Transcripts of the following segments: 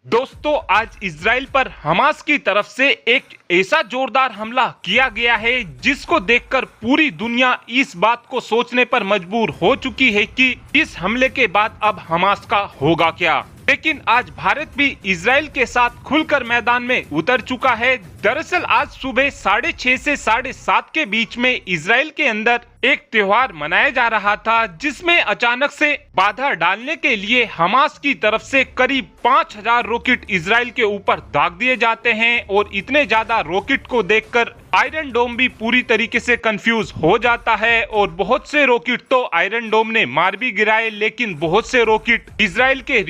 दोस्तों, आज इजराइल पर हमास की तरफ से एक ऐसा जोरदार हमला किया गया है जिसको देखकर पूरी दुनिया इस बात को सोचने पर मजबूर हो चुकी है कि इस हमले के बाद अब हमास का होगा क्या। लेकिन आज भारत भी इजराइल के साथ खुलकर मैदान में उतर चुका है। दरअसल आज सुबह 6:30 से 7:30 के बीच में इजराइल के अंदर एक त्योहार मनाया जा रहा था, जिसमें अचानक से बाधा डालने के लिए हमास की तरफ से करीब 5000 रॉकेट इजराइल के ऊपर दाग दिए जाते हैं। और इतने ज्यादा रॉकेट को देखकर आयरन डोम भी पूरी तरीके से कंफ्यूज हो जाता है और बहुत से रॉकेट तो आयरन डोम ने मार भी गिराए, लेकिन बहुत से रॉकेट इजराइल के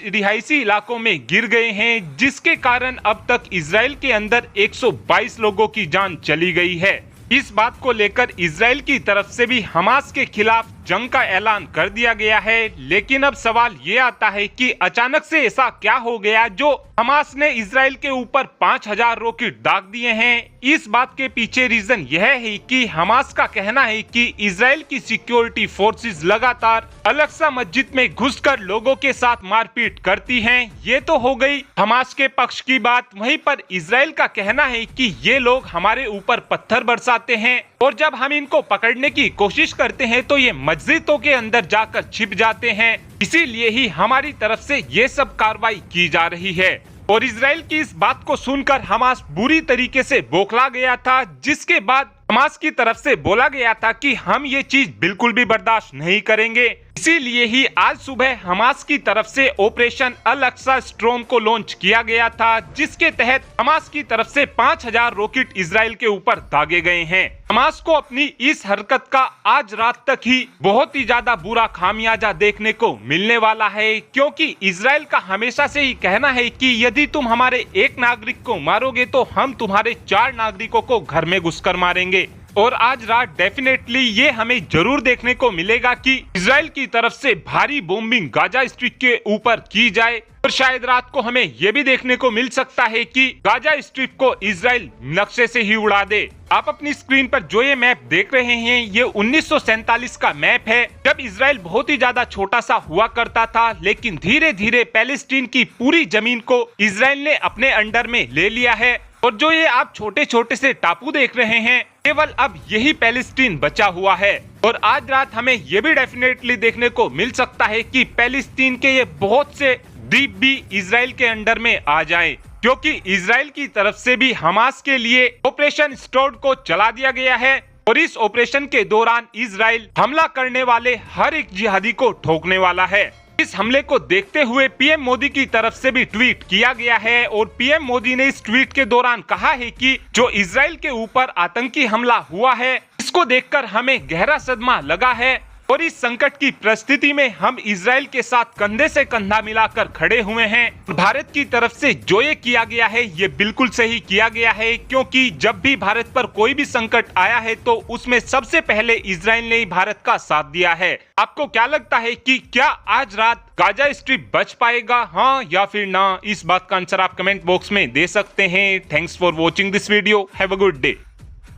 रिहायशी इलाकों में गिर गए हैं, जिसके कारण अब तक इजराइल के अंदर 122 लोगों की जान चली गई है। इस बात को लेकर इजराइल की तरफ से भी हमास के खिलाफ जंग का ऐलान कर दिया गया है। लेकिन अब सवाल ये आता है कि अचानक से ऐसा क्या हो गया जो हमास ने इजराइल के ऊपर 5000 रॉकेट दाग दिए हैं। इस बात के पीछे रीजन यह है कि हमास का कहना है कि इजराइल की सिक्योरिटी फोर्सेस लगातार अल-अक्सा मस्जिद में घुसकर लोगों के साथ मारपीट करती हैं। ये तो हो गई हमास के पक्ष की बात। वहीं पर इजराइल का कहना है कि ये लोग हमारे ऊपर पत्थर बरसाते हैं और जब हम इनको पकड़ने की कोशिश करते हैं तो ये मस्जिदों के अंदर जाकर छिप जाते हैं। इसीलिए ही हमारी तरफ से ये सब कार्रवाई की जा रही है। और इजराइल की इस बात को सुनकर हमास बुरी तरीके से बौखला गया था, जिसके बाद हमास की तरफ से बोला गया था कि हम ये चीज बिल्कुल भी बर्दाश्त नहीं करेंगे। इसीलिए ही आज सुबह हमास की तरफ से ऑपरेशन अल-अक्सा स्टॉर्म को लॉन्च किया गया था, जिसके तहत हमास की तरफ से 5000 रॉकेट इजराइल के ऊपर दागे गए हैं। हमास को अपनी इस हरकत का आज रात तक ही बहुत ही ज्यादा बुरा खामियाजा देखने को मिलने वाला है, क्योंकि इजराइल का हमेशा से ही कहना है कि यदि तुम हमारे एक नागरिक को मारोगे तो हम तुम्हारे 4 नागरिकों को घर में घुसकर मारेंगे। और आज रात डेफिनेटली ये हमें जरूर देखने को मिलेगा कि इजराइल की तरफ से भारी बॉम्बिंग गाजा स्ट्रिप के ऊपर की जाए। और शायद रात को हमें ये भी देखने को मिल सकता है कि गाजा स्ट्रिप को इजराइल नक्शे से ही उड़ा दे। आप अपनी स्क्रीन पर जो ये मैप देख रहे हैं, ये 1947 का मैप है, जब इजराइल बहुत ही ज्यादा छोटा सा हुआ करता था। लेकिन धीरे धीरे पैलेस्टीन की पूरी जमीन को इजराइल ने अपने अंडर में ले लिया है। और जो ये आप छोटे छोटे से टापू देख रहे हैं, केवल अब यही पैलेस्टीन बचा हुआ है। और आज रात हमें ये भी डेफिनेटली देखने को मिल सकता है कि पैलेस्टीन के ये बहुत से द्वीप भी इजराइल के अंडर में आ जाएं, क्योंकि इजराइल की तरफ से भी हमास के लिए ऑपरेशन स्टॉर्म को चला दिया गया है। और इस ऑपरेशन के दौरान इजराइल हमला करने वाले हर एक जिहादी को ठोकने वाला है। इस हमले को देखते हुए पीएम मोदी की तरफ से भी ट्वीट किया गया है। और पीएम मोदी ने इस ट्वीट के दौरान कहा है कि जो इजराइल के ऊपर आतंकी हमला हुआ है, इसको देखकर हमें गहरा सदमा लगा है। और इस संकट की परिस्थिति में हम इजराइल के साथ कंधे से कंधा मिलाकर खड़े हुए हैं। भारत की तरफ से जो ये किया गया है, ये बिल्कुल सही किया गया है, क्योंकि जब भी भारत पर कोई भी संकट आया है तो उसमें सबसे पहले इजराइल ने ही भारत का साथ दिया है। आपको क्या लगता है कि क्या आज रात गाजा स्ट्रिप बच पाएगा, हाँ या फिर ना? इस बात का आंसर आप कमेंट बॉक्स में दे सकते हैं। Thanks for watching this video. Have a good day.